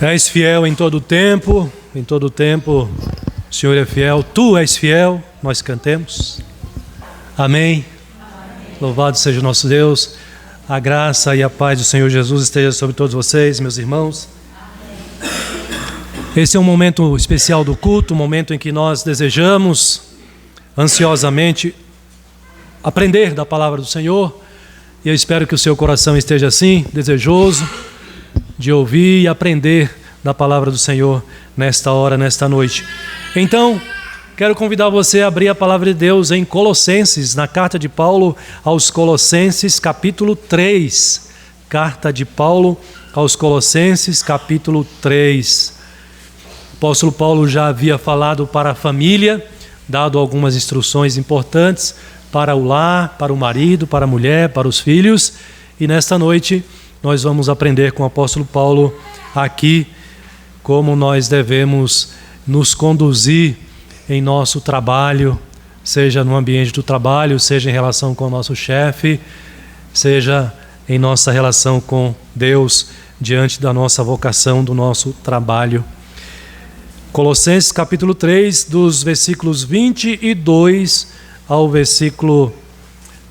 És fiel em todo tempo o Senhor é fiel, Tu és fiel, nós cantemos. Amém. Louvado seja o nosso Deus. A graça e a paz do Senhor Jesus esteja sobre todos vocês, meus irmãos. Esse é um momento especial do culto, um momento em que nós desejamos ansiosamente aprender da palavra do Senhor, e eu espero que o seu coração esteja assim, desejoso de ouvir e aprender da palavra do Senhor nesta hora, nesta noite. Então, quero convidar você a abrir a palavra de Deus em Colossenses, na carta de Paulo aos Colossenses, capítulo 3. Carta de Paulo aos Colossenses, capítulo 3. O apóstolo Paulo já havia falado para a família, dado algumas instruções importantes para o lar, para o marido, para a mulher, para os filhos. E nesta noite nós vamos aprender com o apóstolo Paulo aqui como nós devemos nos conduzir em nosso trabalho, seja no ambiente do trabalho, seja em relação com o nosso chefe, seja em nossa relação com Deus, diante da nossa vocação, do nosso trabalho. Colossenses capítulo 3, dos versículos 22 ao versículo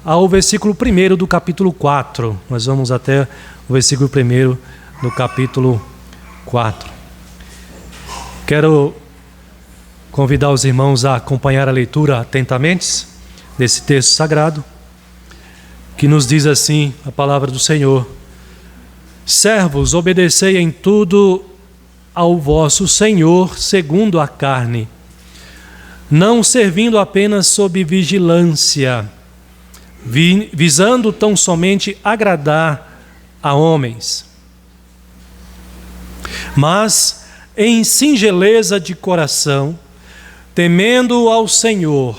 1 do capítulo 4. Nós vamos até o versículo 1 do capítulo 4. Quero convidar os irmãos a acompanhar a leitura atentamente desse texto sagrado, que nos diz assim a palavra do Senhor: Servos, obedecei em tudo ao vosso Senhor segundo a carne, não servindo apenas sob vigilância, visando tão somente agradar a homens, mas em singeleza de coração, temendo ao Senhor.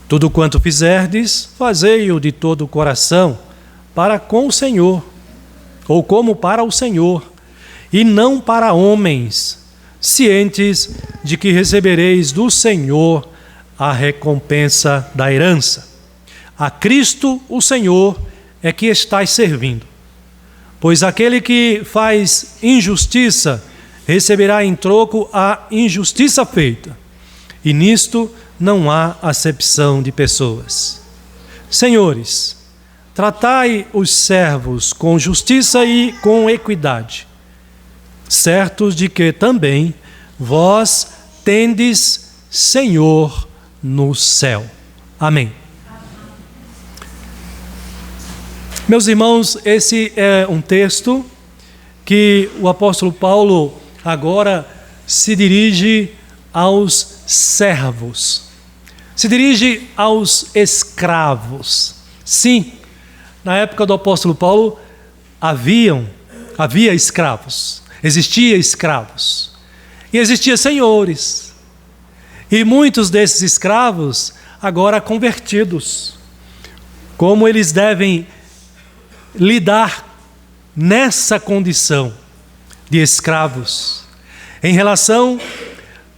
Tudo quanto fizerdes, fazei-o de todo o coração, para com o Senhor, ou como para o Senhor, e não para homens, cientes de que recebereis do Senhor a recompensa da herança. A Cristo, o Senhor, é que estais servindo. Pois aquele que faz injustiça receberá em troco a injustiça feita, e nisto não há acepção de pessoas. Senhores, tratai os servos com justiça e com equidade, certos de que também vós tendes Senhor no céu. Amém. Meus irmãos, esse é um texto que o apóstolo Paulo agora se dirige aos servos, se dirige aos escravos. Sim, na época do apóstolo Paulo havia escravos, existia escravos e existia senhores, e muitos desses escravos agora convertidos. Como eles devem lidar nessa condição de escravos, em relação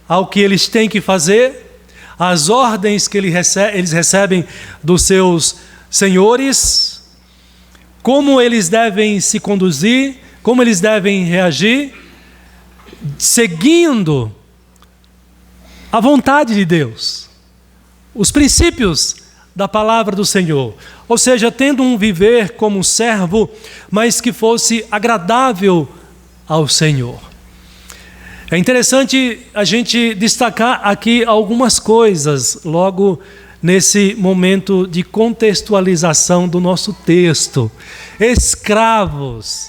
ao que eles têm que fazer, as ordens que eles recebem dos seus senhores, como eles devem se conduzir, como eles devem reagir, seguindo a vontade de Deus, os princípios da palavra do Senhor, ou seja, tendo um viver como servo, mas que fosse agradável ao Senhor. É interessante a gente destacar aqui algumas coisas, logo nesse momento de contextualização do nosso texto. Escravos,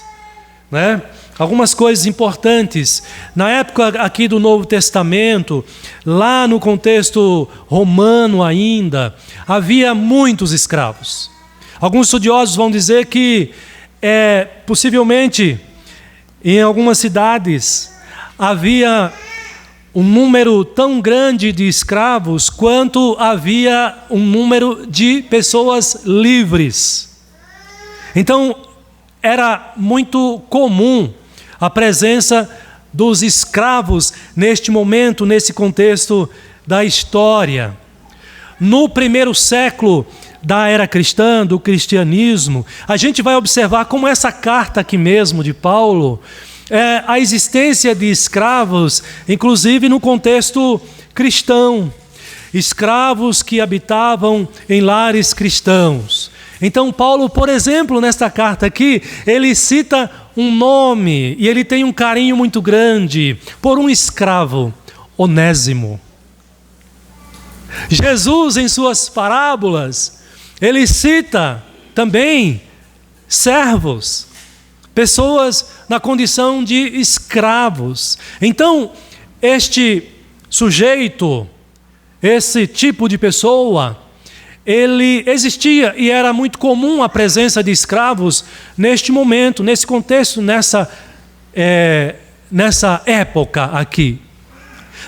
né? Algumas coisas importantes. Na época aqui do Novo Testamento, lá no contexto romano ainda, havia muitos escravos. Alguns estudiosos vão dizer que possivelmente em algumas cidades havia um número tão grande de escravos quanto havia um número de pessoas livres. Então, era muito comum a presença dos escravos neste momento, nesse contexto da história. No primeiro século da era cristã, do cristianismo, a gente vai observar como essa carta aqui mesmo de Paulo a existência de escravos, inclusive no contexto cristão. Escravos que habitavam em lares cristãos. Então Paulo, por exemplo, nesta carta aqui, ele cita um nome e ele tem um carinho muito grande por um escravo, Onésimo. Jesus, em suas parábolas, ele cita também servos, pessoas na condição de escravos. Então, este sujeito, esse tipo de pessoa, ele existia e era muito comum a presença de escravos neste momento, nesse contexto, nessa época aqui.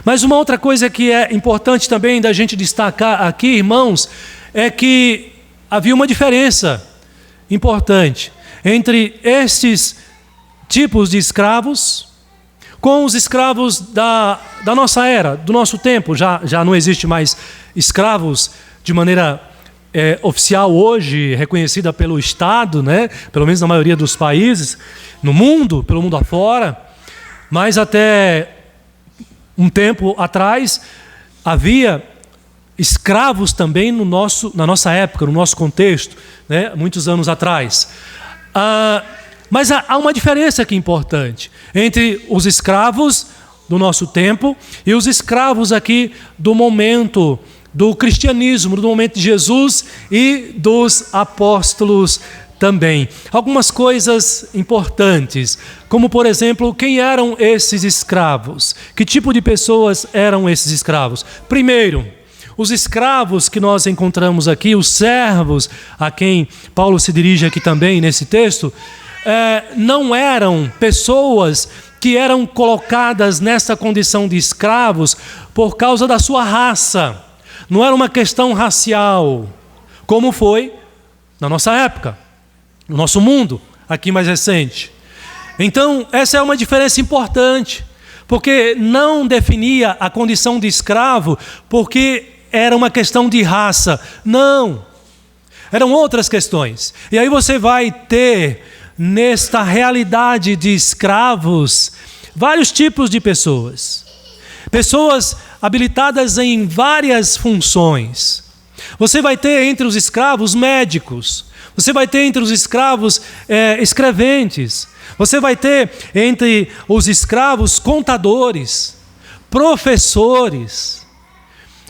Mas uma outra coisa que é importante também da gente destacar aqui, irmãos, é que havia uma diferença importante entre estes tipos de escravos com os escravos da nossa era, do nosso tempo. Já não existe mais escravos de maneira oficial hoje, reconhecida pelo Estado, né? Pelo menos na maioria dos países, no mundo, pelo mundo afora. Mas até um tempo atrás, havia escravos também na nossa época, no nosso contexto, né? Muitos anos atrás. Mas há uma diferença aqui importante entre os escravos do nosso tempo e os escravos aqui do momento do cristianismo, do momento de Jesus e dos apóstolos também. Algumas coisas importantes, como por exemplo, quem eram esses escravos? Que tipo de pessoas eram esses escravos? Primeiro, os escravos que nós encontramos aqui, os servos a quem Paulo se dirige aqui também nesse texto, não eram pessoas que eram colocadas nessa condição de escravos por causa da sua raça. Não era uma questão racial, como foi na nossa época, no nosso mundo, aqui mais recente. Então, essa é uma diferença importante, porque não definia a condição de escravo porque era uma questão de raça. Não, eram outras questões. E aí você vai ter, nesta realidade de escravos, vários tipos de pessoas. Pessoas habilitadas em várias funções. Você vai ter entre os escravos médicos. Você vai ter entre os escravos escreventes. Você vai ter entre os escravos contadores, professores.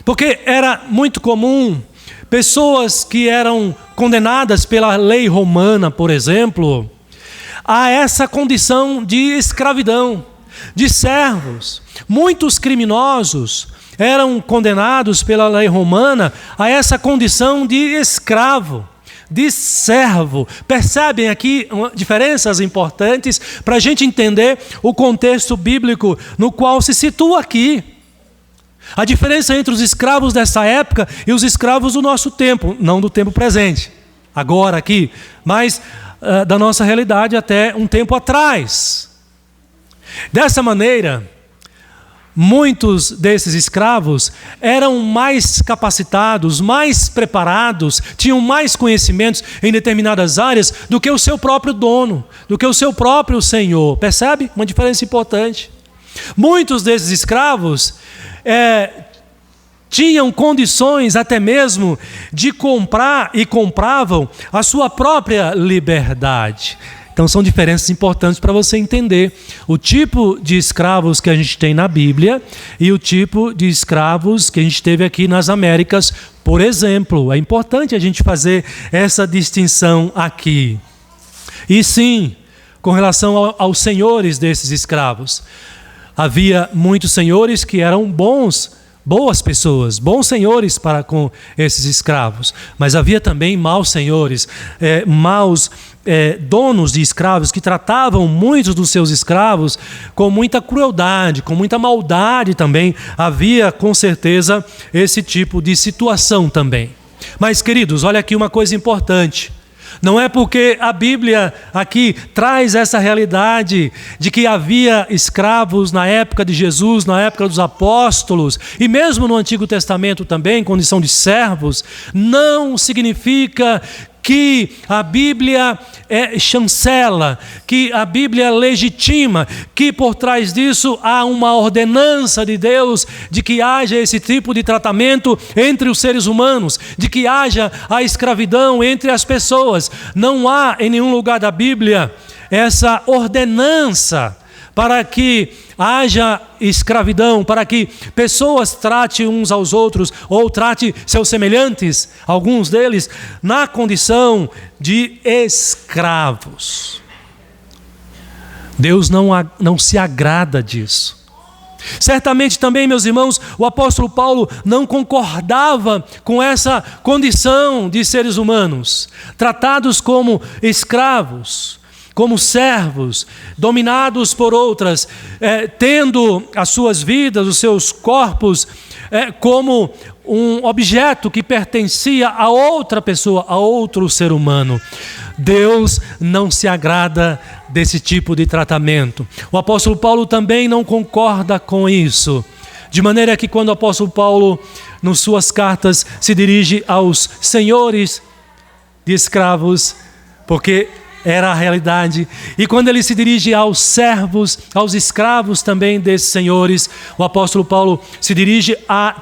Porque era muito comum pessoas que eram condenadas pela lei romana, por exemplo, a essa condição de escravidão, de servos. Muitos criminosos eram condenados pela lei romana a essa condição de escravo, de servo. Percebem aqui diferenças importantes para a gente entender o contexto bíblico no qual se situa aqui. A diferença entre os escravos dessa época e os escravos do nosso tempo, não do tempo presente, agora aqui, mas da nossa realidade até um tempo atrás. Dessa maneira, muitos desses escravos eram mais capacitados, mais preparados, tinham mais conhecimentos em determinadas áreas do que o seu próprio dono, do que o seu próprio senhor. Percebe? Uma diferença importante. Muitos desses escravos tinham condições até mesmo de comprar e compravam a sua própria liberdade. Então são diferenças importantes para você entender o tipo de escravos que a gente tem na Bíblia e o tipo de escravos que a gente teve aqui nas Américas, por exemplo. É importante a gente fazer essa distinção aqui. E sim, com relação aos senhores desses escravos, havia muitos senhores que eram boas pessoas, bons senhores para com esses escravos, mas havia também maus senhores, maus donos de escravos que tratavam muitos dos seus escravos com muita crueldade, com muita maldade também. Havia com certeza esse tipo de situação também. Mas queridos, olha aqui uma coisa importante. Não é porque a Bíblia aqui traz essa realidade de que havia escravos na época de Jesus, na época dos apóstolos, e mesmo no Antigo Testamento também, em condição de servos, não significa que a Bíblia chancela, que a Bíblia legitima, que por trás disso há uma ordenança de Deus de que haja esse tipo de tratamento entre os seres humanos, de que haja a escravidão entre as pessoas. Não há em nenhum lugar da Bíblia essa ordenança para que haja escravidão, para que pessoas tratem uns aos outros ou tratem seus semelhantes, alguns deles, na condição de escravos. Deus não se agrada disso. Certamente também, meus irmãos, o apóstolo Paulo não concordava com essa condição de seres humanos, tratados como escravos, como servos, dominados por outras, tendo as suas vidas, os seus corpos, como um objeto que pertencia a outra pessoa, a outro ser humano. Deus não se agrada desse tipo de tratamento. O apóstolo Paulo também não concorda com isso. De maneira que quando o apóstolo Paulo, nas suas cartas, se dirige aos senhores de escravos, porque era a realidade, e quando ele se dirige aos servos, aos escravos também desses senhores, o apóstolo Paulo se dirige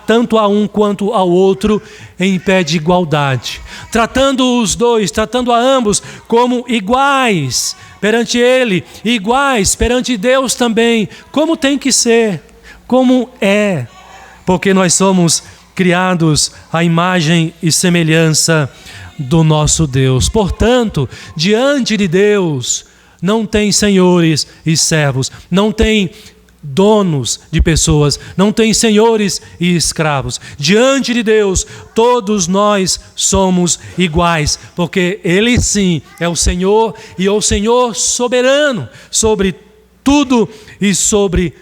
tanto a um quanto ao outro em pé de igualdade, tratando os dois, tratando a ambos como iguais perante ele, iguais perante Deus também, como tem que ser, como é, porque nós somos criados à imagem e semelhança do nosso Deus. Portanto, diante de Deus não tem senhores e servos, não tem donos de pessoas, não tem senhores e escravos. Diante de Deus, todos nós somos iguais, porque Ele sim é o Senhor e é o Senhor soberano sobre tudo e sobre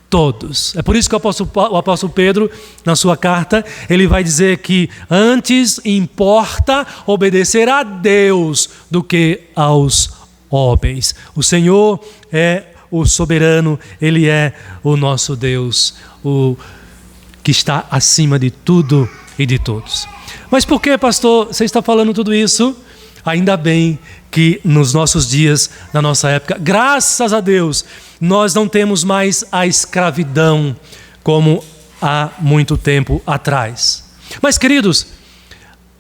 todos. É por isso que o apóstolo Pedro, na sua carta, ele vai dizer que antes importa obedecer a Deus do que aos homens. O Senhor é o soberano, Ele é o nosso Deus, o que está acima de tudo e de todos. Mas por que, pastor, você está falando tudo isso? Ainda bem que nos nossos dias, na nossa época, graças a Deus, nós não temos mais a escravidão como há muito tempo atrás. Mas, queridos,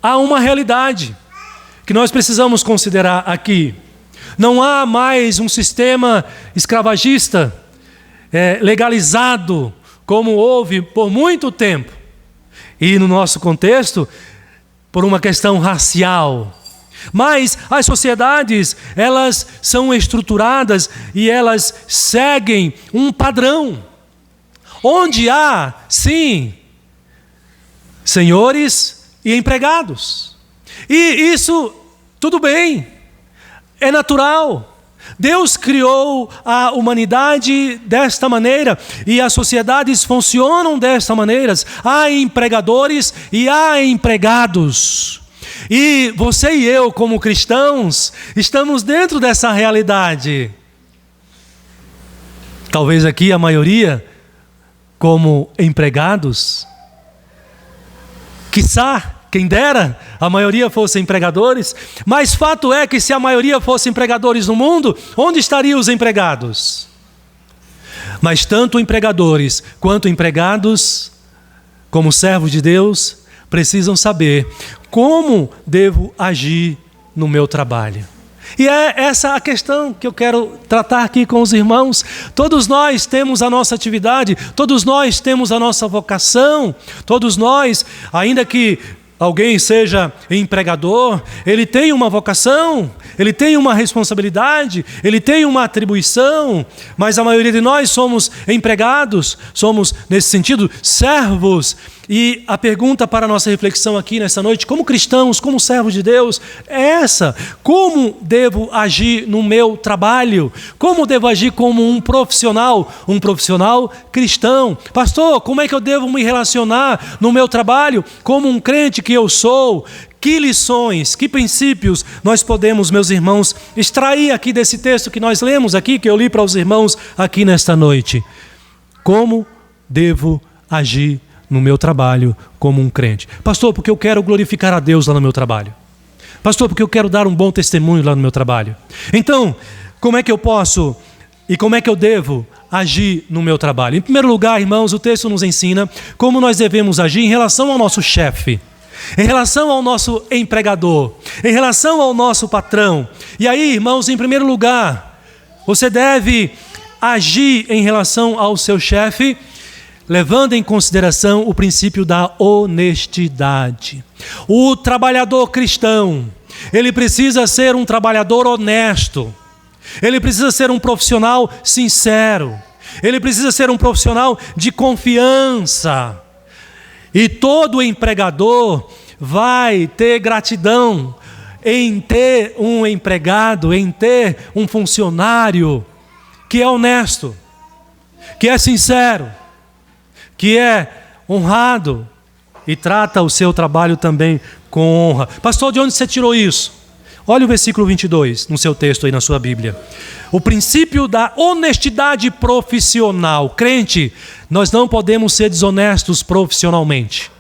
há uma realidade que nós precisamos considerar aqui. Não há mais um sistema escravagista legalizado como houve por muito tempo. E no nosso contexto, por uma questão racial. Mas as sociedades, elas são estruturadas e elas seguem um padrão, onde há, sim, senhores e empregados. E isso, tudo bem, é natural. Deus criou a humanidade desta maneira e as sociedades funcionam desta maneira. Há empregadores e há empregados. E você e eu, como cristãos, estamos dentro dessa realidade. Talvez aqui a maioria como empregados. Quiçá, quem dera, a maioria fosse empregadores. Mas fato é que se a maioria fosse empregadores no mundo, onde estariam os empregados? Mas tanto empregadores quanto empregados, como servos de Deus, precisam saber como devo agir no meu trabalho. E é essa a questão que eu quero tratar aqui com os irmãos. Todos nós temos a nossa atividade, todos nós temos a nossa vocação, todos nós, ainda que alguém seja empregador, ele tem uma vocação, ele tem uma responsabilidade, ele tem uma atribuição, mas a maioria de nós somos empregados, somos, nesse sentido, servos. E a pergunta para a nossa reflexão aqui nessa noite, como cristãos, como servos de Deus, é essa: como devo agir no meu trabalho? Como devo agir como um profissional cristão? Pastor, como é que eu devo me relacionar no meu trabalho como um crente que eu sou? Que lições, que princípios nós podemos, meus irmãos, extrair aqui desse texto que nós lemos aqui, que eu li para os irmãos aqui nesta noite? Como devo agir no meu trabalho como um crente? Pastor, porque eu quero glorificar a Deus lá no meu trabalho. Pastor, porque eu quero dar um bom testemunho lá no meu trabalho. Então, como é que eu posso e como é que eu devo agir no meu trabalho? Em primeiro lugar, irmãos, o texto nos ensina como nós devemos agir em relação ao nosso chefe, em relação ao nosso empregador, em relação ao nosso patrão. E aí, irmãos, em primeiro lugar, você deve agir em relação ao seu chefe, levando em consideração o princípio da honestidade. O trabalhador cristão, ele precisa ser um trabalhador honesto. Ele precisa ser um profissional sincero. Ele precisa ser um profissional de confiança. E todo empregador vai ter gratidão em ter um empregado, em ter um funcionário que é honesto, que é sincero, que é honrado e trata o seu trabalho também com honra. Pastor, de onde você tirou isso? Olha o versículo 22 no seu texto aí na sua Bíblia. O princípio da honestidade profissional. Crente, nós não podemos ser desonestos profissionalmente.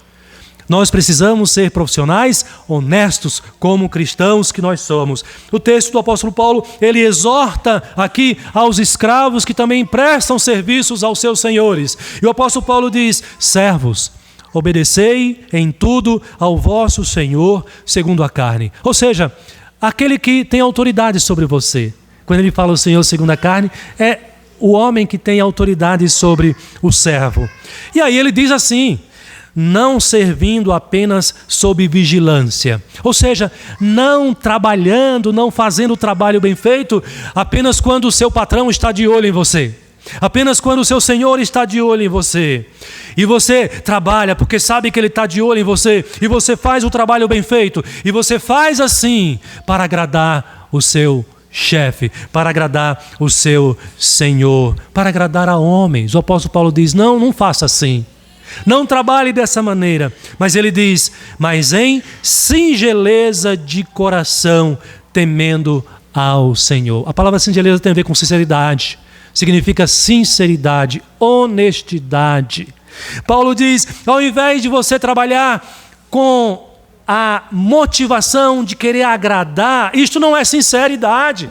Nós precisamos ser profissionais honestos como cristãos que nós somos. O texto do apóstolo Paulo, ele exorta aqui aos escravos que também prestam serviços aos seus senhores. E o apóstolo Paulo diz: servos, obedecei em tudo ao vosso Senhor segundo a carne. Ou seja, aquele que tem autoridade sobre você. Quando ele fala o Senhor segundo a carne, é o homem que tem autoridade sobre o servo. E aí ele diz assim: não servindo apenas sob vigilância. Ou seja, não trabalhando, não fazendo o trabalho bem feito apenas quando o seu patrão está de olho em você. Apenas quando o seu Senhor está de olho em você. E você trabalha porque sabe que Ele está de olho em você. E você faz o trabalho bem feito. E você faz assim para agradar o seu chefe, para agradar o seu Senhor, para agradar a homens. O apóstolo Paulo diz: não faça assim. Não trabalhe dessa maneira. Mas ele diz: mas em singeleza de coração, temendo ao Senhor. A palavra singeleza tem a ver com sinceridade. Significa sinceridade, honestidade. Paulo diz: ao invés de você trabalhar com a motivação de querer agradar, isto não é sinceridade.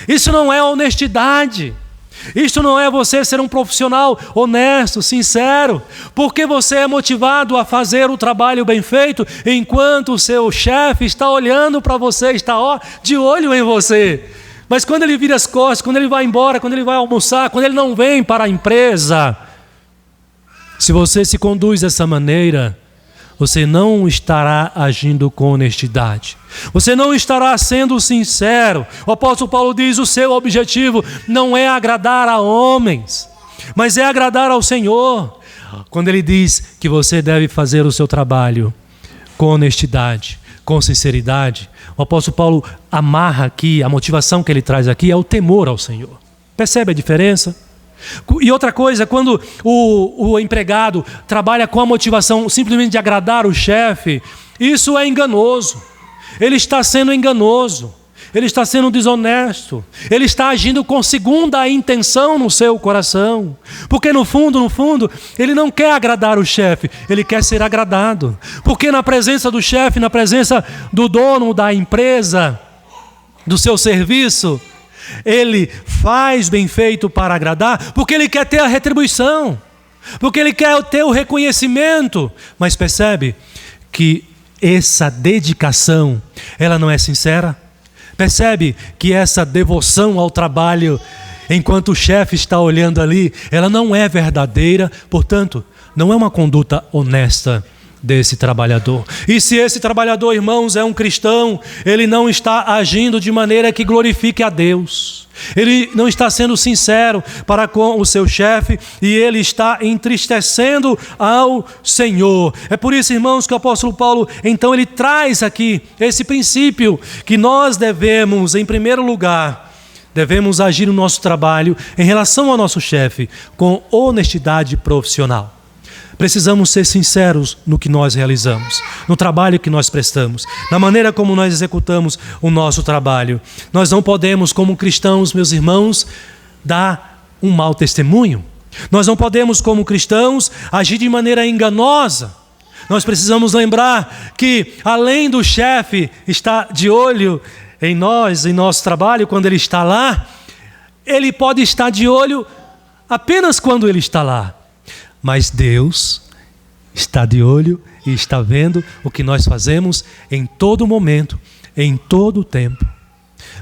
Isso não é honestidade. Isto não é você ser um profissional honesto, sincero, porque você é motivado a fazer o trabalho bem feito, enquanto o seu chefe está olhando para você, está de olho em você. Mas quando ele vira as costas, quando ele vai embora, quando ele vai almoçar, quando ele não vem para a empresa, se você se conduz dessa maneira, você não estará agindo com honestidade. Você não estará sendo sincero. O apóstolo Paulo diz: o seu objetivo não é agradar a homens, mas é agradar ao Senhor. Quando ele diz que você deve fazer o seu trabalho com honestidade, com sinceridade, o apóstolo Paulo amarra aqui, a motivação que ele traz aqui é o temor ao Senhor. Percebe a diferença? E outra coisa, quando o empregado trabalha com a motivação simplesmente de agradar o chefe, isso é enganoso. Ele está sendo enganoso, ele está sendo desonesto, ele está agindo com segunda intenção no seu coração. Porque no fundo, ele não quer agradar o chefe, ele quer ser agradado. Porque na presença do chefe, na presença do dono da empresa, do seu serviço, ele faz bem feito para agradar, porque ele quer ter a retribuição, porque ele quer ter o reconhecimento. Mas percebe que essa dedicação, ela não é sincera? Percebe que essa devoção ao trabalho, enquanto o chefe está olhando ali, ela não é verdadeira, portanto, não é uma conduta honesta desse trabalhador. E se esse trabalhador, irmãos, é um cristão, ele não está agindo de maneira que glorifique a Deus. Ele não está sendo sincero para com o seu chefe e ele está entristecendo ao Senhor. É por isso, irmãos, que o apóstolo Paulo, então, ele traz aqui esse princípio que nós devemos, em primeiro lugar, devemos agir no nosso trabalho em relação ao nosso chefe com honestidade profissional. Precisamos ser sinceros no que nós realizamos, no trabalho que nós prestamos, na maneira como nós executamos o nosso trabalho. Nós não podemos, como cristãos, meus irmãos, dar um mau testemunho. Nós não podemos, como cristãos, agir de maneira enganosa. Nós precisamos lembrar que, além do chefe estar de olho em nós, em nosso trabalho, quando ele está lá, ele pode estar de olho apenas quando ele está lá. Mas Deus está de olho e está vendo o que nós fazemos em todo momento, em todo o tempo.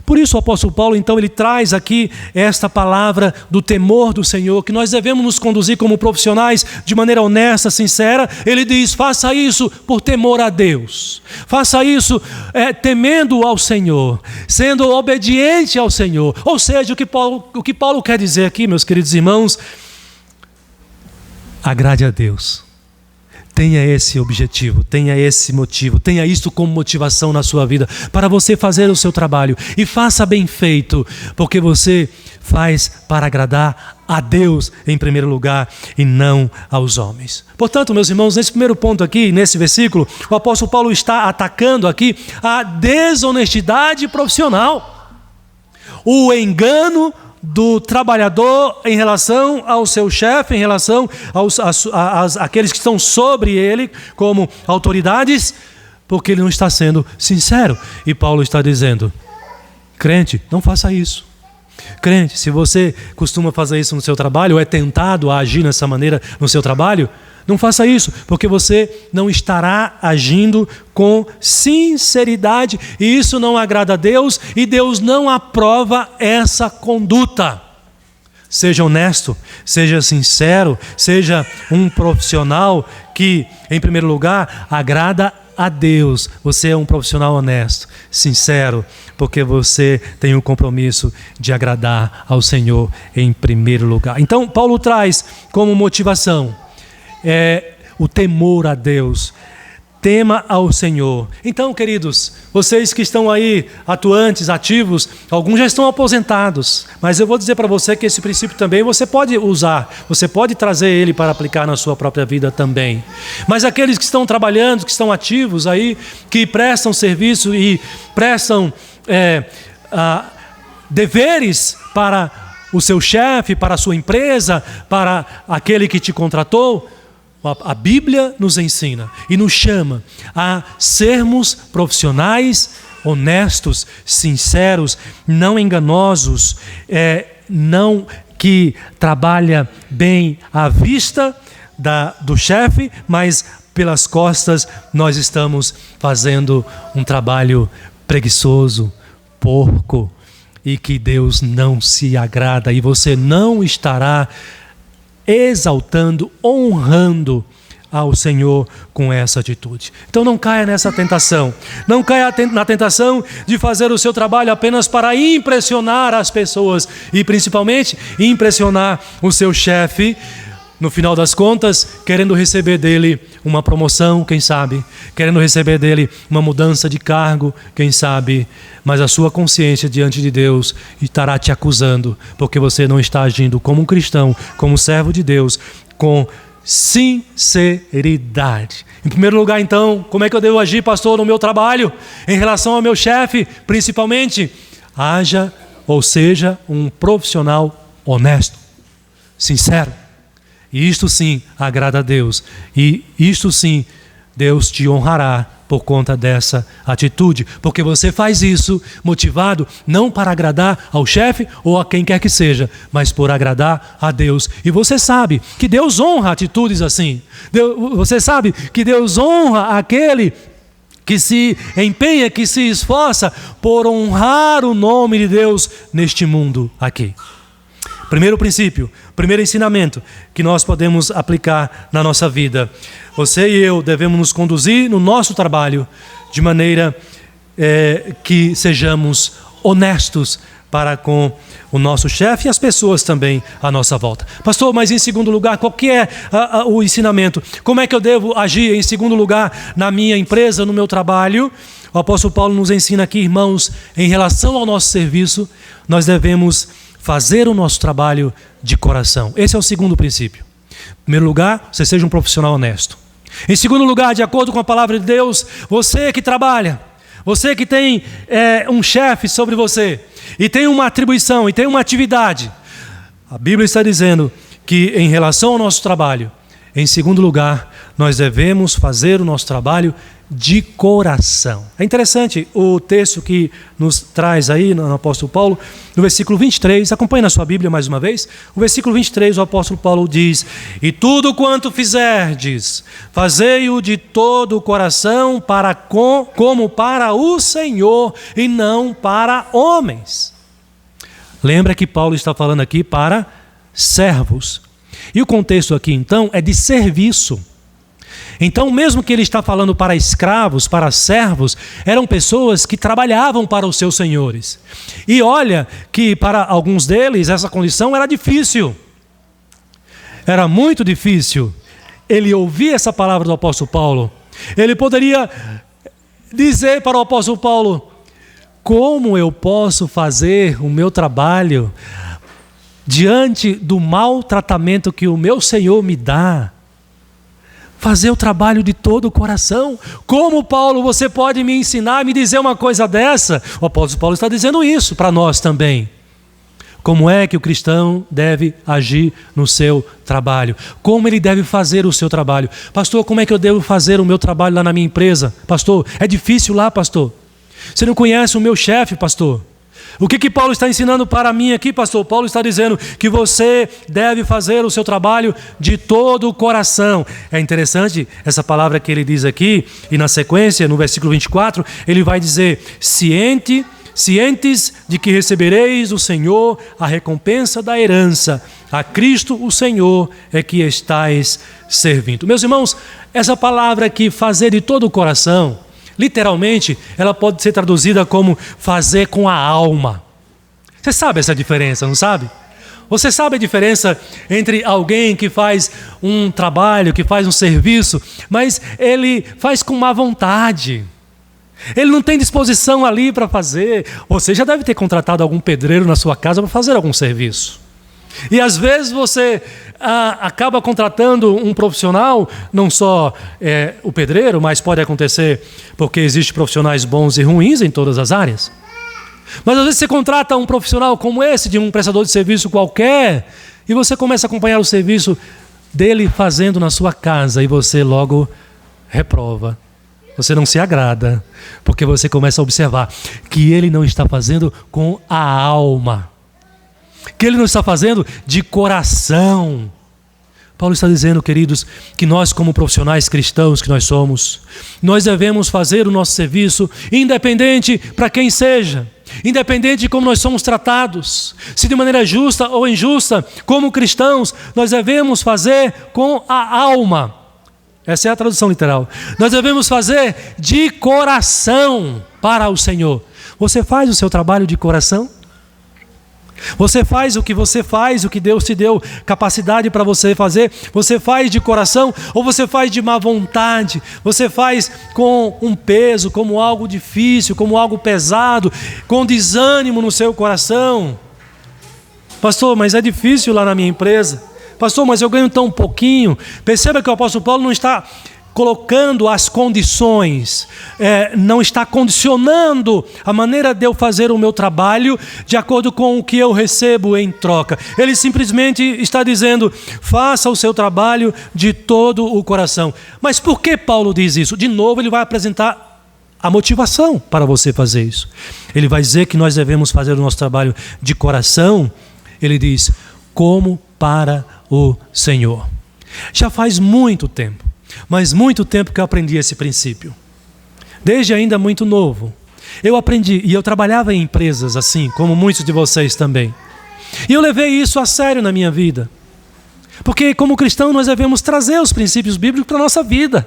Por isso o apóstolo Paulo, então, ele traz aqui esta palavra do temor do Senhor, que nós devemos nos conduzir como profissionais de maneira honesta, sincera. Ele diz, faça isso por temor a Deus. Faça isso temendo ao Senhor, sendo obediente ao Senhor. Ou seja, o que Paulo quer dizer aqui, meus queridos irmãos, agrade a Deus. Tenha esse objetivo, tenha esse motivo, tenha isso como motivação na sua vida, para você fazer o seu trabalho. E faça bem feito, porque você faz para agradar a Deus em primeiro lugar e não aos homens. Portanto, meus irmãos, nesse primeiro ponto aqui, nesse versículo, o apóstolo Paulo está atacando aqui a desonestidade profissional, o engano do trabalhador em relação ao seu chefe, em relação àqueles que estão sobre ele como autoridades, porque ele não está sendo sincero. E Paulo está dizendo, crente, não faça isso. Crente, se você costuma fazer isso no seu trabalho, ou é tentado a agir dessa maneira no seu trabalho, não faça isso, porque você não estará agindo com sinceridade, e isso não agrada a Deus, e Deus não aprova essa conduta. Seja honesto, seja sincero, seja um profissional que, em primeiro lugar, agrada a Deus. Você é um profissional honesto, sincero, porque você tem o compromisso de agradar ao Senhor em primeiro lugar. Então, Paulo traz como motivação o temor a Deus. Tema ao Senhor. Então, queridos, vocês que estão aí atuantes, ativos, alguns já estão aposentados, mas eu vou dizer para você que esse princípio também você pode usar, você pode trazer ele para aplicar na sua própria vida também. Mas aqueles que estão trabalhando, que estão ativos aí, que prestam serviço e prestam deveres para o seu chefe, para a sua empresa, para aquele que te contratou, a Bíblia nos ensina e nos chama a sermos profissionais honestos, sinceros, não enganosos, não que trabalha bem à vista do chefe, mas pelas costas nós estamos fazendo um trabalho preguiçoso, porco, e que Deus não se agrada, e você não estará exaltando, honrando ao Senhor com essa atitude. Então não caia nessa tentação. Não caia na tentação de fazer o seu trabalho apenas para impressionar as pessoas e principalmente impressionar o seu chefe, no final das contas, querendo receber dele uma promoção, quem sabe, querendo receber dele uma mudança de cargo, quem sabe, mas a sua consciência diante de Deus estará te acusando, porque você não está agindo como um cristão, como um servo de Deus, com sinceridade. Em primeiro lugar, então, como é que eu devo agir, pastor, no meu trabalho, em relação ao meu chefe, principalmente? Haja, ou seja, um profissional honesto, sincero. E isto sim agrada a Deus. E isto sim Deus te honrará por conta dessa atitude. Porque você faz isso motivado não para agradar ao chefe ou a quem quer que seja, mas por agradar a Deus. E você sabe que Deus honra atitudes assim. Você sabe que Deus honra aquele que se empenha, que se esforça por honrar o nome de Deus neste mundo aqui. Primeiro princípio, primeiro ensinamento que nós podemos aplicar na nossa vida. Você e eu devemos nos conduzir no nosso trabalho de maneira que sejamos honestos para com o nosso chefe e as pessoas também à nossa volta. Pastor, mas em segundo lugar, qual que é o ensinamento? Como é que eu devo agir em segundo lugar na minha empresa, no meu trabalho? O apóstolo Paulo nos ensina aqui, irmãos, em relação ao nosso serviço, nós devemos fazer o nosso trabalho de coração. Esse é o segundo princípio. Em primeiro lugar, você seja um profissional honesto. Em segundo lugar, de acordo com a palavra de Deus, você que trabalha, você que tem um chefe sobre você, e tem uma atribuição, e tem uma atividade, a Bíblia está dizendo que em relação ao nosso trabalho, Em segundo lugar, nós devemos fazer o nosso trabalho de coração. É interessante o texto que nos traz aí no apóstolo Paulo, no versículo 23, acompanhe na sua Bíblia mais uma vez, o versículo 23, o apóstolo Paulo diz: e tudo quanto fizerdes, fazei-o de todo o coração, como para o Senhor e não para homens. Lembra que Paulo está falando aqui para servos. E o contexto aqui então é de serviço. Então, mesmo que ele está falando para escravos, para servos, eram pessoas que trabalhavam para os seus senhores. E olha que para alguns deles essa condição era difícil. Era muito difícil. Ele ouvia essa palavra do apóstolo Paulo. Ele poderia dizer para o apóstolo Paulo: como eu posso fazer o meu trabalho diante do maltratamento que o meu Senhor me dá? Fazer o trabalho de todo o coração. Como, Paulo, você pode me ensinar, me dizer uma coisa dessa? O apóstolo Paulo está dizendo isso para nós também. Como é que o cristão deve agir no seu trabalho? Como ele deve fazer o seu trabalho? Pastor, como é que eu devo fazer o meu trabalho lá na minha empresa? Pastor, é difícil lá, pastor. Você não conhece o meu chefe, pastor? O que Paulo está ensinando para mim aqui, pastor? Paulo está dizendo que você deve fazer o seu trabalho de todo o coração. É interessante essa palavra que ele diz aqui, e na sequência, no versículo 24, ele vai dizer: cientes de que recebereis do Senhor a recompensa da herança, a Cristo o Senhor é que estais servindo. Meus irmãos, essa palavra aqui, fazer de todo o coração, literalmente, ela pode ser traduzida como fazer com a alma. Você sabe essa diferença, não sabe? Você sabe a diferença entre alguém que faz um trabalho, que faz um serviço, mas ele faz com má vontade. Ele não tem disposição ali para fazer. Você já deve ter contratado algum pedreiro na sua casa para fazer algum serviço. E às vezes você acaba contratando um profissional, não só o pedreiro, mas pode acontecer porque existem profissionais bons e ruins em todas as áreas. Mas às vezes você contrata um profissional como esse, de um prestador de serviço qualquer, e você começa a acompanhar o serviço dele fazendo na sua casa, e você logo reprova. Você não se agrada, porque você começa a observar que ele não está fazendo com a alma, que ele não está fazendo de coração. Paulo está dizendo, queridos, que nós, como profissionais cristãos que nós somos, nós devemos fazer o nosso serviço independente para quem seja, independente de como nós somos tratados, se de maneira justa ou injusta, como cristãos, nós devemos fazer com a alma. Essa é a tradução literal. Nós devemos fazer de coração para o Senhor. Você faz o seu trabalho de coração? Você faz o que Deus te deu capacidade para você fazer? Você faz de coração ou você faz de má vontade? Você faz com um peso, como algo difícil, como algo pesado, com desânimo no seu coração? Pastor, mas é difícil lá na minha empresa. Pastor, mas eu ganho tão pouquinho. Perceba que o apóstolo Paulo não está colocando as condições, não está condicionando a maneira de eu fazer o meu trabalho de acordo com o que eu recebo em troca. Ele simplesmente está dizendo: faça o seu trabalho de todo o coração. Mas por que Paulo diz isso? De novo ele vai apresentar a motivação para você fazer isso. Ele vai dizer que nós devemos fazer o nosso trabalho de coração. Ele diz: como para o Senhor. Já faz muito tempo, mas muito tempo que eu aprendi esse princípio. Desde ainda muito novo. Eu aprendi, e eu trabalhava em empresas assim, como muitos de vocês também. E eu levei isso a sério na minha vida. Porque como cristão nós devemos trazer os princípios bíblicos para a nossa vida.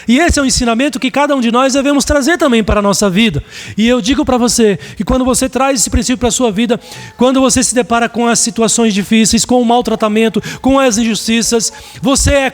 E esse é um ensinamento que cada um de nós devemos trazer também para a nossa vida. E eu digo para você que quando você traz esse princípio para a sua vida, quando você se depara com as situações difíceis, com o maltratamento, com as injustiças, você é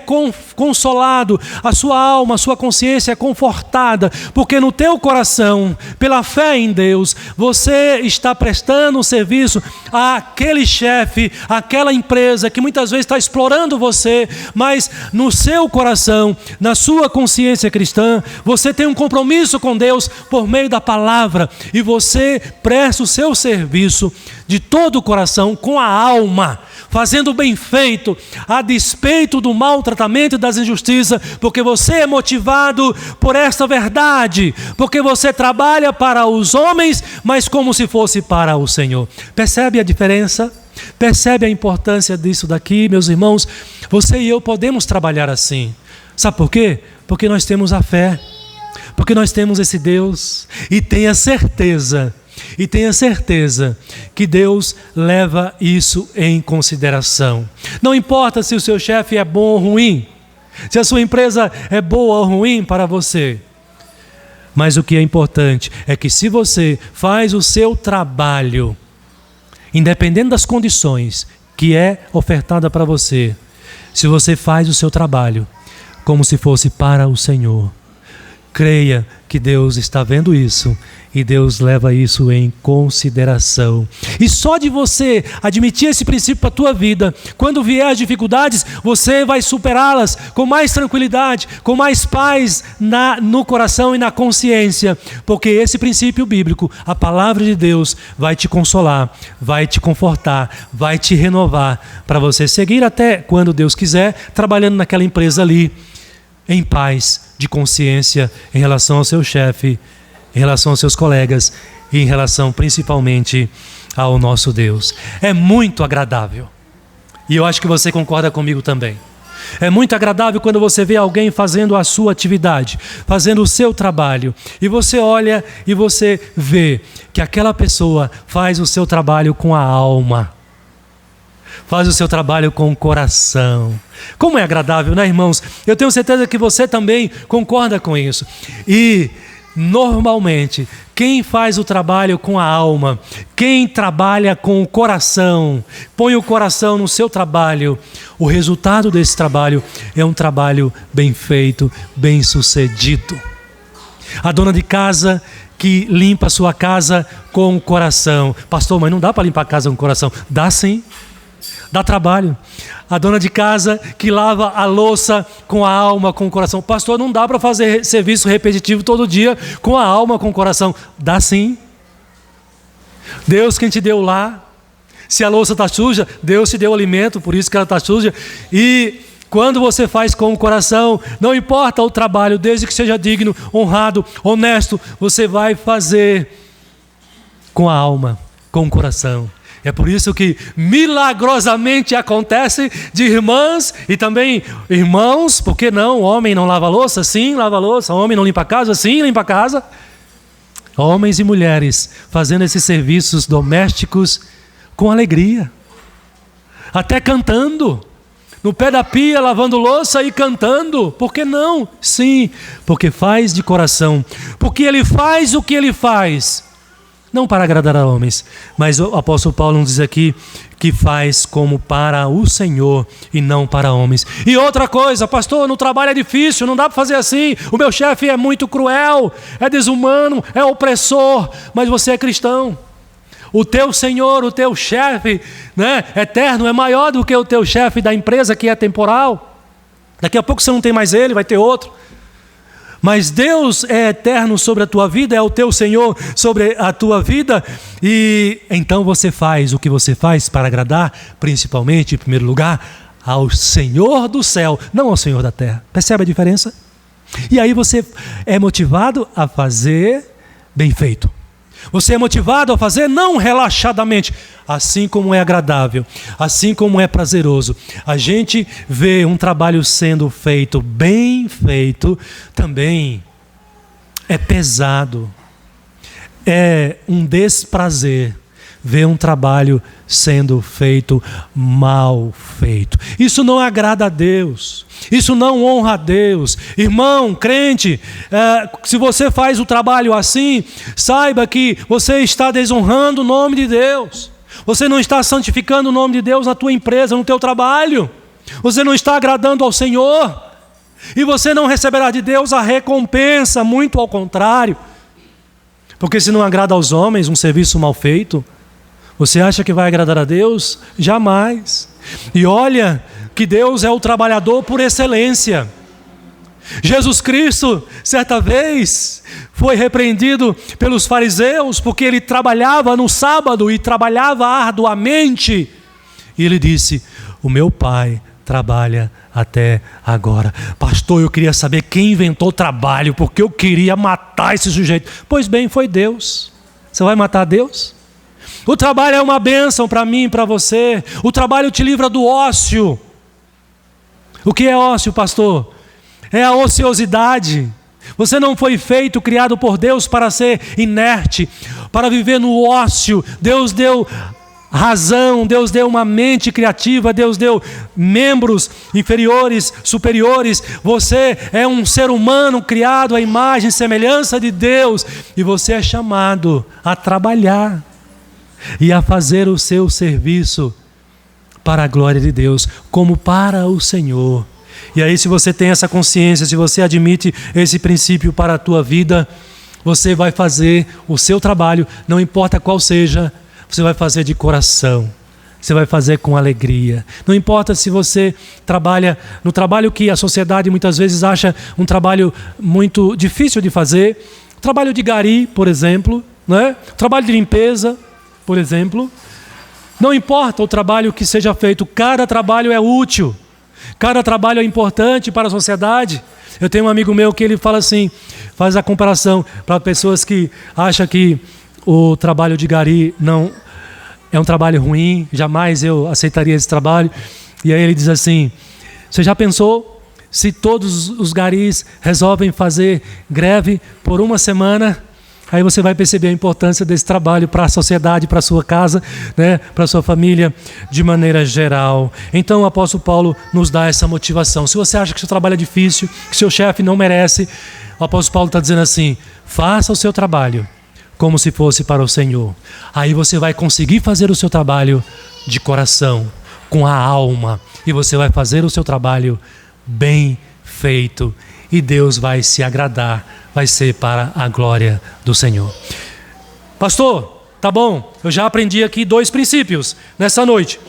consolado, a sua alma, a sua consciência é confortada, porque no teu coração, pela fé em Deus, você está prestando um serviço àquele chefe, àquela empresa que muitas vezes está explorando você, mas no seu coração, na sua consciência, consciência cristã, você tem um compromisso com Deus por meio da palavra, e você presta o seu serviço de todo o coração, com a alma, fazendo bem feito, a despeito do maltratamento e das injustiças, porque você é motivado por esta verdade, porque você trabalha para os homens, mas como se fosse para o Senhor. Percebe a diferença? Percebe a importância disso daqui, meus irmãos? Você e eu podemos trabalhar assim. Sabe por quê? Porque nós temos a fé, porque nós temos esse Deus, e tenha certeza que Deus leva isso em consideração. Não importa se o seu chefe é bom ou ruim, se a sua empresa é boa ou ruim para você, mas o que é importante é que se você faz o seu trabalho, independente das condições que é ofertada para você, se você faz o seu trabalho como se fosse para o Senhor, creia que Deus está vendo isso e Deus leva isso em consideração. E só de você admitir esse princípio para a tua vida, quando vier as dificuldades, você vai superá-las com mais tranquilidade, com mais paz no coração e na consciência, porque esse princípio bíblico, a palavra de Deus, vai te consolar, vai te confortar, vai te renovar, para você seguir até quando Deus quiser, trabalhando naquela empresa ali, em paz de consciência em relação ao seu chefe, em relação aos seus colegas e em relação principalmente ao nosso Deus. É muito agradável, e eu acho que você concorda comigo também. É muito agradável quando você vê alguém fazendo a sua atividade, fazendo o seu trabalho, e você olha e você vê que aquela pessoa faz o seu trabalho com a alma, faz o seu trabalho com o coração. Como é agradável, né, irmãos? Eu tenho certeza que você também concorda com isso. E normalmente, quem faz o trabalho com a alma, quem trabalha com o coração, põe o coração no seu trabalho, o resultado desse trabalho é um trabalho bem feito, bem sucedido. A dona de casa que limpa a sua casa com o coração. Pastor, mas não dá para limpar a casa com o coração. Dá sim. Dá trabalho. A dona de casa que lava a louça com a alma, com o coração. Pastor, não dá para fazer serviço repetitivo todo dia com a alma, com o coração. Dá sim. Deus quem te deu lá. Se a louça está suja, Deus te deu alimento, por isso que ela está suja. E quando você faz com o coração, não importa o trabalho, desde que seja digno, honrado, honesto, você vai fazer com a alma, com o coração. É por isso que milagrosamente acontece de irmãs e também irmãos, por que não? O homem não lava louça? Sim, lava louça. O homem não limpa a casa? Sim, limpa a casa. Homens e mulheres fazendo esses serviços domésticos com alegria, até cantando, no pé da pia, lavando louça e cantando. Por que não? Sim, porque faz de coração, porque ele faz o que ele faz, não para agradar a homens, mas o apóstolo Paulo nos diz aqui que faz como para o Senhor e não para homens. E outra coisa, pastor, no trabalho é difícil, não dá para fazer assim, o meu chefe é muito cruel, é desumano, é opressor, mas você é cristão. O teu Senhor, o teu chefe, né, eterno, é maior do que o teu chefe da empresa que é temporal. Daqui a pouco você não tem mais ele, vai ter outro. Mas Deus é eterno sobre a tua vida, é o teu Senhor sobre a tua vida, e então você faz o que você faz para agradar, principalmente, em primeiro lugar, ao Senhor do céu, não ao Senhor da terra. Percebe a diferença? E aí você é motivado a fazer bem feito. Você é motivado a fazer não relaxadamente, assim como é agradável, assim como é prazeroso. A gente vê um trabalho sendo feito, bem feito, também é pesado. É um desprazer ver um trabalho sendo feito mal feito. Isso não agrada a Deus. Isso não honra a Deus. Irmão, crente, se você faz o trabalho assim, saiba que você está desonrando o nome de Deus. Você não está santificando o nome de Deus na tua empresa, no teu trabalho. Você não está agradando ao Senhor. E você não receberá de Deus a recompensa, muito ao contrário. Porque se não agrada aos homens um serviço mal feito, você acha que vai agradar a Deus? Jamais. E olha que Deus é o trabalhador por excelência. Jesus Cristo, certa vez, foi repreendido pelos fariseus porque ele trabalhava no sábado e trabalhava arduamente. E ele disse: o meu Pai trabalha até agora. Pastor, eu queria saber quem inventou o trabalho, porque eu queria matar esse sujeito. Pois bem, foi Deus. Você vai matar Deus? O trabalho é uma bênção para mim e para você. O trabalho te livra do ócio. O que é ócio, pastor? É a ociosidade. Você não foi feito, criado por Deus para ser inerte, para viver no ócio. Deus deu razão, Deus deu uma mente criativa, Deus deu membros inferiores, superiores. Você é um ser humano criado à imagem e semelhança de Deus, e você é chamado a trabalhar e a fazer o seu serviço para a glória de Deus, como para o Senhor. E aí, se você tem essa consciência, se você admite esse princípio para a tua vida, você vai fazer o seu trabalho, não importa qual seja, você vai fazer de coração, você vai fazer com alegria. Não importa se você trabalha no trabalho que a sociedade muitas vezes acha um trabalho muito difícil de fazer, trabalho de gari, por exemplo, né? Trabalho de limpeza, por exemplo. Não importa o trabalho que seja feito, cada trabalho é útil, cada trabalho é importante para a sociedade. Eu tenho um amigo meu que ele fala assim, faz a comparação para pessoas que acham que o trabalho de gari não é um trabalho ruim, jamais eu aceitaria esse trabalho. E aí ele diz assim: você já pensou se todos os garis resolvem fazer greve por uma semana? Aí você vai perceber a importância desse trabalho para a sociedade, para a sua casa, né, para a sua família, de maneira geral. Então o apóstolo Paulo nos dá essa motivação. Se você acha que seu trabalho é difícil, que seu chefe não merece, o apóstolo Paulo está dizendo assim: faça o seu trabalho como se fosse para o Senhor. Aí você vai conseguir fazer o seu trabalho de coração, com a alma, e você vai fazer o seu trabalho bem feito, e Deus vai se agradar, vai ser para a glória do Senhor. Pastor, tá bom, eu já aprendi aqui 2 princípios nessa noite,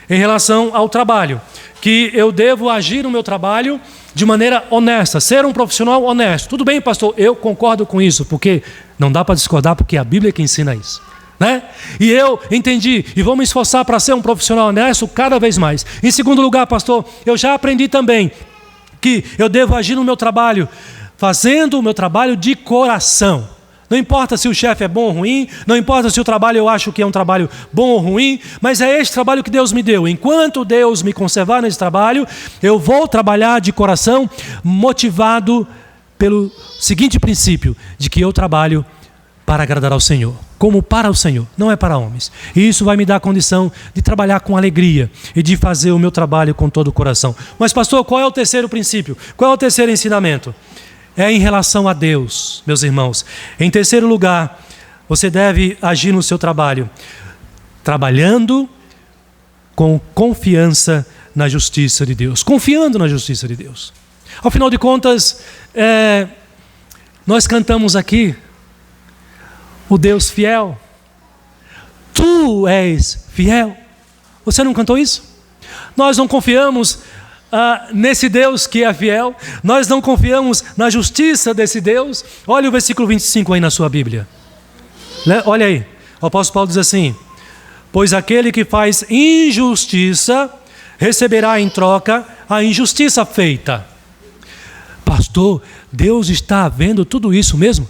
em relação ao trabalho, que eu devo agir no meu trabalho de maneira honesta, ser um profissional honesto. Tudo bem, pastor, eu concordo com isso, porque não dá para discordar, porque é a Bíblia que ensina isso, né? E eu entendi, e vou me esforçar para ser um profissional honesto cada vez mais. Em segundo lugar, pastor, eu já aprendi também que eu devo agir no meu trabalho, fazendo o meu trabalho de coração. Não importa se o chefe é bom ou ruim, não importa se o trabalho eu acho que é um trabalho bom ou ruim, mas é este trabalho que Deus me deu. Enquanto Deus me conservar nesse trabalho, eu vou trabalhar de coração, motivado pelo seguinte princípio, de que eu trabalho para agradar ao Senhor, como para o Senhor, não é para homens. E isso vai me dar a condição de trabalhar com alegria e de fazer o meu trabalho com todo o coração. Mas pastor, qual é o terceiro princípio? Qual é o terceiro ensinamento? É em relação a Deus, meus irmãos. Em terceiro lugar, você deve agir no seu trabalho, trabalhando com confiança na justiça de Deus, confiando na justiça de Deus. Ao final de contas, nós cantamos aqui, o Deus fiel. Tu és fiel. Você não cantou isso? Nós não confiamos nesse Deus que é fiel. Nós não confiamos na justiça desse Deus. Olha o versículo 25 aí na sua Bíblia. Olha aí. O apóstolo Paulo diz assim: pois aquele que faz injustiça receberá em troca a injustiça feita. Pastor, Deus está vendo tudo isso mesmo?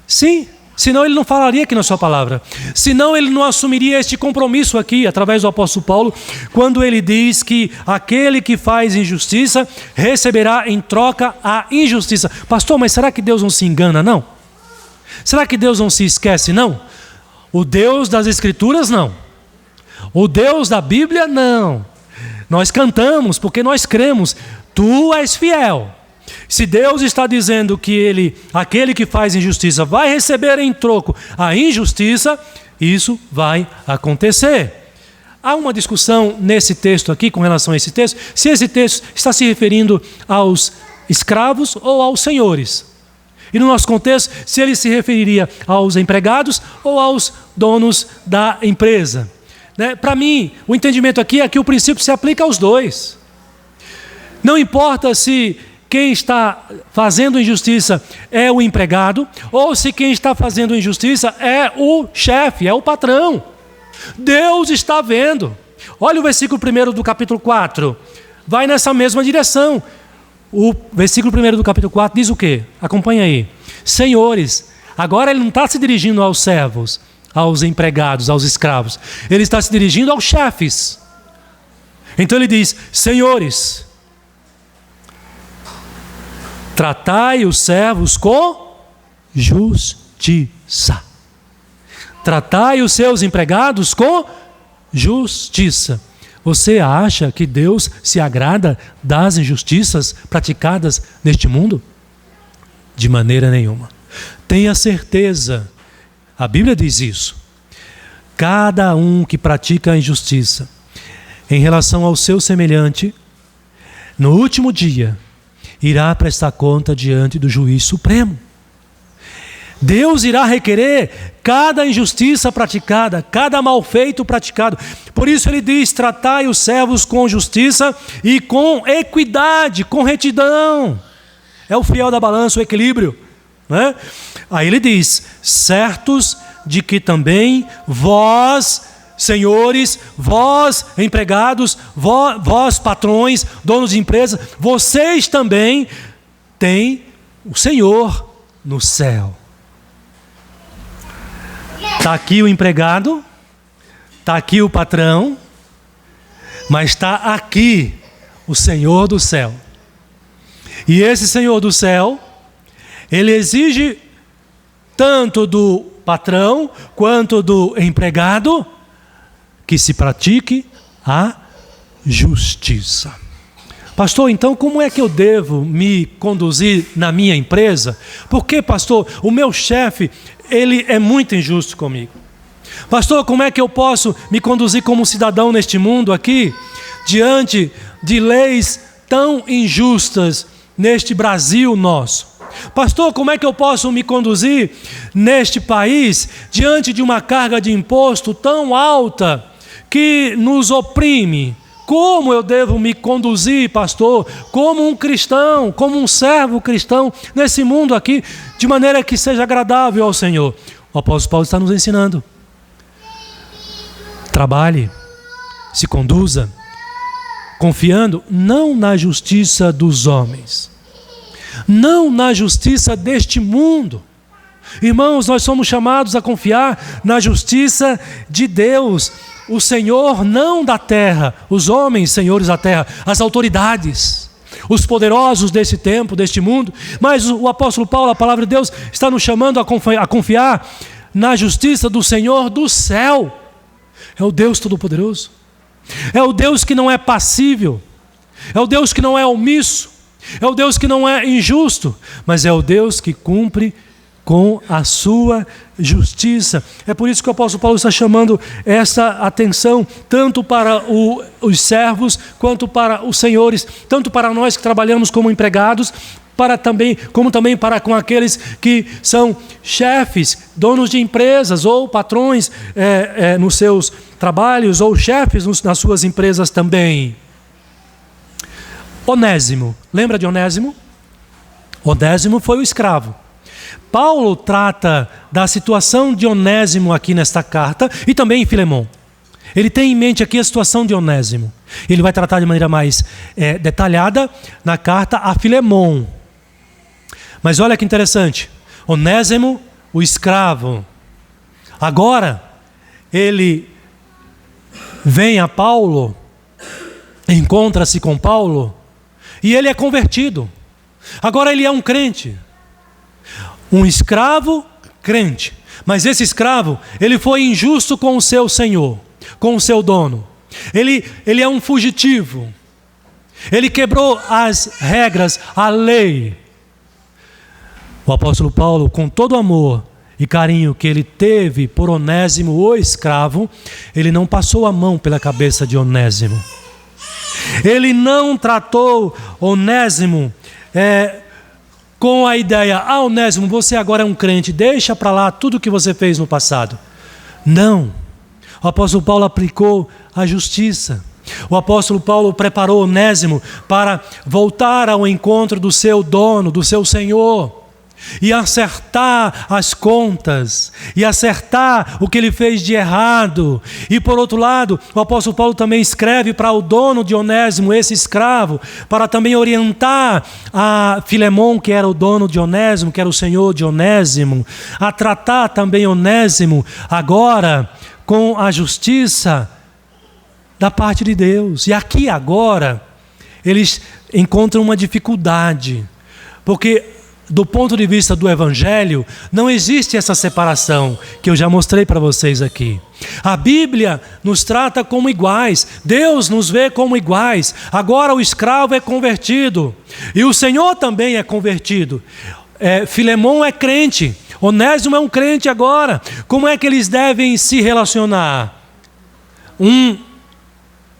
Sim. Senão ele não falaria aqui na sua palavra. Senão ele não assumiria este compromisso aqui, através do apóstolo Paulo, quando ele diz que aquele que faz injustiça receberá em troca a injustiça. Pastor, mas será que Deus não se engana, não? Será que Deus não se esquece, não? O Deus das Escrituras, não. O Deus da Bíblia, não. Nós cantamos porque nós cremos. Tu és fiel. Se Deus está dizendo que aquele que faz injustiça vai receber em troco a injustiça, isso vai acontecer. Há uma discussão nesse texto aqui, com relação a esse texto, se esse texto está se referindo aos escravos ou aos senhores. E no nosso contexto, se ele se referiria aos empregados ou aos donos da empresa. Para mim, o entendimento aqui é que o princípio se aplica aos dois. Não importa se quem está fazendo injustiça é o empregado, ou se quem está fazendo injustiça é o chefe, é o patrão. Deus está vendo. Olha o versículo 1 do capítulo 4. Vai nessa mesma direção. O versículo 1 do capítulo 4 diz o quê? Acompanha aí. Senhores, agora ele não está se dirigindo aos servos, aos empregados, aos escravos. Ele está se dirigindo aos chefes. Então ele diz: senhores, tratai os servos com justiça. Tratai os seus empregados com justiça. Você acha que Deus se agrada das injustiças praticadas neste mundo? De maneira nenhuma. Tenha certeza, a Bíblia diz isso. Cada um que pratica a injustiça em relação ao seu semelhante, no último dia, irá prestar conta diante do juiz supremo. Deus irá requerer cada injustiça praticada, cada malfeito praticado. Por isso ele diz: tratai os servos com justiça e com equidade, com retidão. É o fiel da balança, o equilíbrio, né? Aí ele diz: certos de que também vós, senhores, vós empregados, vós patrões, donos de empresa, vocês também têm o Senhor no céu. Está aqui o empregado, está aqui o patrão, mas está aqui o Senhor do céu. E esse Senhor do céu, ele exige tanto do patrão quanto do empregado que se pratique a justiça. Pastor, então como é que eu devo me conduzir na minha empresa? Porque, pastor, o meu chefe, ele é muito injusto comigo. Pastor, como é que eu posso me conduzir como cidadão neste mundo aqui, diante de leis tão injustas neste Brasil nosso? Pastor, como é que eu posso me conduzir neste país, diante de uma carga de imposto tão alta que nos oprime? Como eu devo me conduzir, pastor, como um cristão, como um servo cristão nesse mundo aqui, de maneira que seja agradável ao Senhor? O apóstolo Paulo está nos ensinando. Trabalhe, se conduza, confiando não na justiça dos homens, não na justiça deste mundo. Irmãos, nós somos chamados a confiar na justiça de Deus, o Senhor não da terra, os homens senhores da terra, as autoridades, os poderosos desse tempo, deste mundo. Mas o apóstolo Paulo, a palavra de Deus, está nos chamando a confiar na justiça do Senhor do céu. É o Deus Todo-Poderoso, é o Deus que não é passível, é o Deus que não é omisso, é o Deus que não é injusto, mas é o Deus que cumpre com a sua justiça. É por isso que o apóstolo Paulo está chamando essa atenção, tanto para os servos, quanto para os senhores, tanto para nós que trabalhamos como empregados, como também para com aqueles que são chefes, donos de empresas ou patrões nos seus trabalhos, ou chefes nas suas empresas também. Onésimo, lembra de Onésimo? Onésimo foi o escravo. Paulo trata da situação de Onésimo aqui nesta carta e também em Filemão. Ele tem em mente aqui a situação de Onésimo. Ele vai tratar de maneira mais detalhada na carta a Filemão. Mas olha que interessante. Onésimo, o escravo, agora ele vem a Paulo, encontra-se com Paulo e ele é convertido. Agora ele é um crente. Um escravo crente. Mas esse escravo, ele foi injusto com o seu senhor, com o seu dono. Ele é um fugitivo. Ele quebrou as regras, a lei. O apóstolo Paulo, com todo o amor e carinho que ele teve por Onésimo, o escravo, ele não passou a mão pela cabeça de Onésimo. Ele não tratou Onésimo com a ideia: Onésimo, você agora é um crente, deixa para lá tudo o que você fez no passado. Não. O apóstolo Paulo aplicou a justiça. O apóstolo Paulo preparou Onésimo para voltar ao encontro do seu dono, do seu Senhor, e acertar as contas, e acertar o que ele fez de errado. E por outro lado, o apóstolo Paulo também escreve para o dono de Onésimo, esse escravo, para também orientar a Filemon, que era o dono de Onésimo, que era o senhor de Onésimo, a tratar também Onésimo agora com a justiça da parte de Deus. E aqui agora eles encontram uma dificuldade, porque do ponto de vista do Evangelho não existe essa separação que eu já mostrei para vocês aqui. A Bíblia nos trata como iguais, Deus nos vê como iguais. Agora o escravo é convertido e o Senhor também é convertido. Filemon é crente, Onésimo é um crente agora. Como é que eles devem se relacionar? Um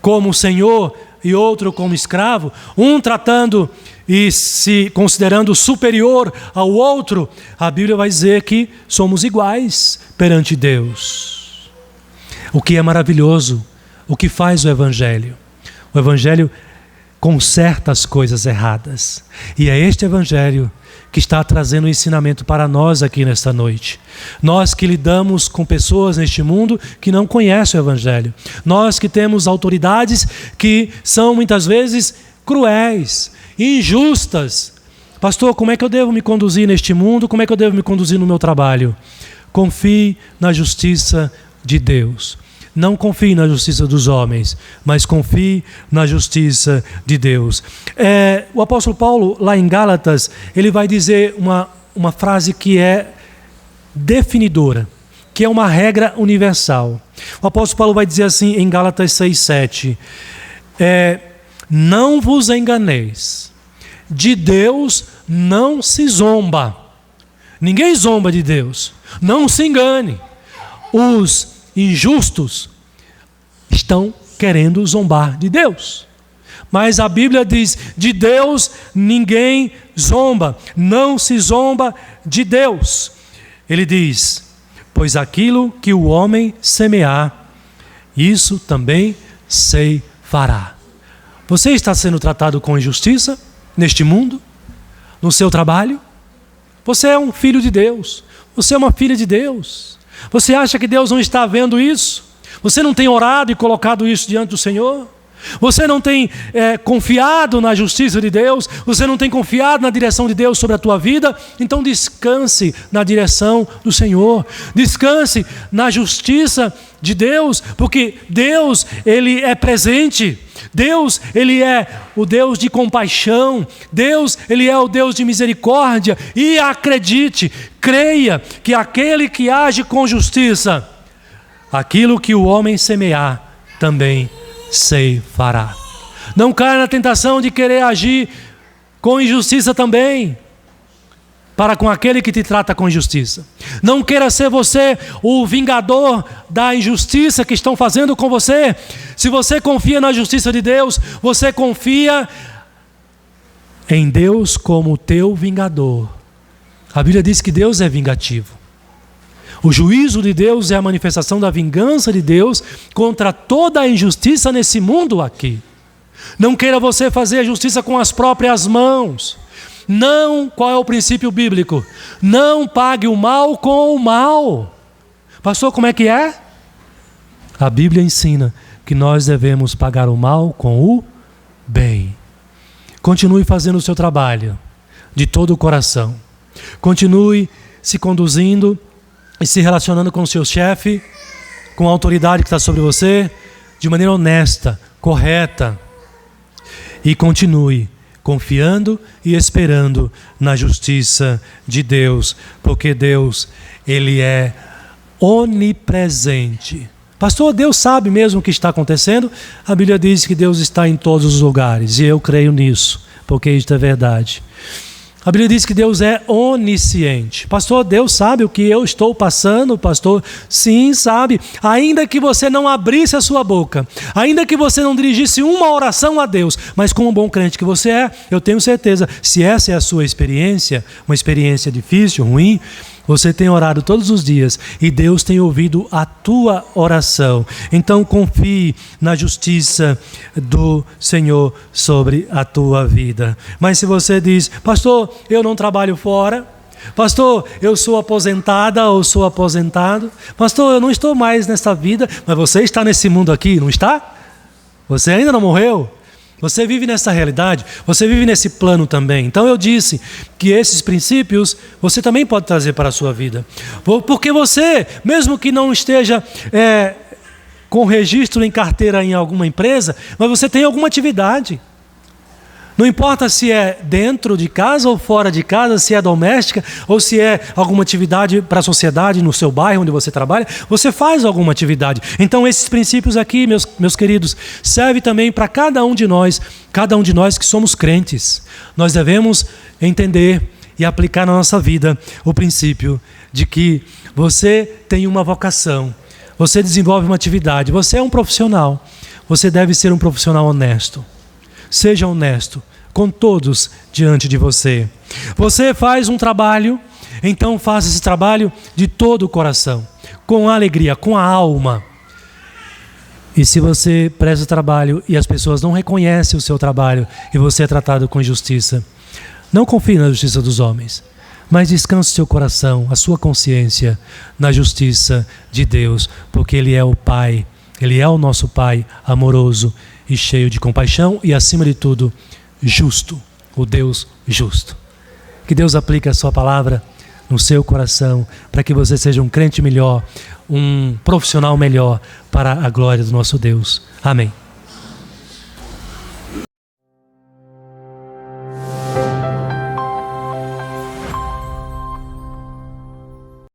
como Senhor e outro como escravo, um tratando e se considerando superior ao outro. A Bíblia vai dizer que somos iguais perante Deus. O que é maravilhoso, o que faz o Evangelho? O Evangelho conserta as coisas erradas. E é este Evangelho que está trazendo um ensinamento para nós aqui nesta noite. Nós que lidamos com pessoas neste mundo que não conhecem o Evangelho. Nós que temos autoridades que são muitas vezes cruéis, injustas. Pastor, como é que eu devo me conduzir neste mundo? Como é que eu devo me conduzir no meu trabalho? Confie na justiça de Deus. Não confie na justiça dos homens, mas confie na justiça de Deus. O apóstolo Paulo, lá em Gálatas, ele vai dizer uma frase que é definidora, que é uma regra universal. O apóstolo Paulo vai dizer assim em Gálatas 6:7, não vos enganeis, de Deus não se zomba. Ninguém zomba de Deus. Não se engane. Os injustos estão querendo zombar de Deus. Mas a Bíblia diz, de Deus ninguém zomba. Não se zomba de Deus. Ele diz, pois aquilo que o homem semear, isso também ceifará. Você está sendo tratado com injustiça neste mundo? No seu trabalho? Você é um filho de Deus. Você é uma filha de Deus. Você acha que Deus não está vendo isso? Você não tem orado e colocado isso diante do Senhor? Você não tem confiado na justiça de Deus? Você não tem confiado na direção de Deus sobre a tua vida? Então descanse na direção do Senhor. Descanse na justiça de Deus, porque Deus, Ele é presente. Deus, Ele é o Deus de compaixão. Deus, Ele é o Deus de misericórdia. E acredite, creia que aquele que age com justiça, aquilo que o homem semear, também ceifará. Não caia na tentação de querer agir com injustiça também, para com aquele que te trata com injustiça. Não queira ser você o vingador da injustiça que estão fazendo com você. Se você confia na justiça de Deus, você confia em Deus como teu vingador. A Bíblia diz que Deus é vingativo. O juízo de Deus é a manifestação da vingança de Deus contra toda a injustiça nesse mundo aqui. Não queira você fazer a justiça com as próprias mãos. Não, qual é o princípio bíblico? Não pague o mal com o mal. Pastor, como é que é? A Bíblia ensina que nós devemos pagar o mal com o bem. Continue fazendo o seu trabalho de todo o coração. Continue se conduzindo e se relacionando com o seu chefe, com a autoridade que está sobre você, de maneira honesta, correta. E continue confiando e esperando na justiça de Deus, porque Deus, Ele é onipresente. Pastor, Deus sabe mesmo o que está acontecendo? A Bíblia diz que Deus está em todos os lugares, e eu creio nisso, porque isto é verdade. A Bíblia diz que Deus é onisciente. Pastor, Deus sabe o que eu estou passando, pastor? Sim, sabe. Ainda que você não abrisse a sua boca, ainda que você não dirigisse uma oração a Deus, mas como um bom crente que você é, eu tenho certeza, se essa é a sua experiência, uma experiência difícil, ruim, Você tem orado todos os dias e Deus tem ouvido a tua oração. Então confie na justiça do Senhor sobre a tua vida. Mas se você diz: pastor, eu não trabalho fora. Pastor, eu sou aposentada ou sou aposentado. Pastor, eu não estou mais nessa vida. Mas você está nesse mundo aqui, não está? Você ainda não morreu? Você vive nessa realidade, você vive nesse plano também. Então eu disse que esses princípios você também pode trazer para a sua vida. Porque você, mesmo que não esteja com registro em carteira em alguma empresa, mas você tem alguma atividade. Não importa se é dentro de casa ou fora de casa, se é doméstica ou se é alguma atividade para a sociedade, no seu bairro onde você trabalha, você faz alguma atividade. Então esses princípios aqui, meus queridos, servem também para cada um de nós que somos crentes. Nós devemos entender e aplicar na nossa vida o princípio de que você tem uma vocação, você desenvolve uma atividade, você é um profissional, você deve ser um profissional honesto. Seja honesto com todos diante de você. Você faz um trabalho, então faça esse trabalho de todo o coração, com alegria, com a alma. E se você presta trabalho e as pessoas não reconhecem o seu trabalho e você é tratado com injustiça, não confie na justiça dos homens, mas descanse seu coração, a sua consciência na justiça de Deus, porque Ele é o Pai, Ele é o nosso Pai amoroso e cheio de compaixão e, acima de tudo, justo, o Deus justo. Que Deus aplique a sua palavra no seu coração para que você seja um crente melhor, um profissional melhor para a glória do nosso Deus. Amém.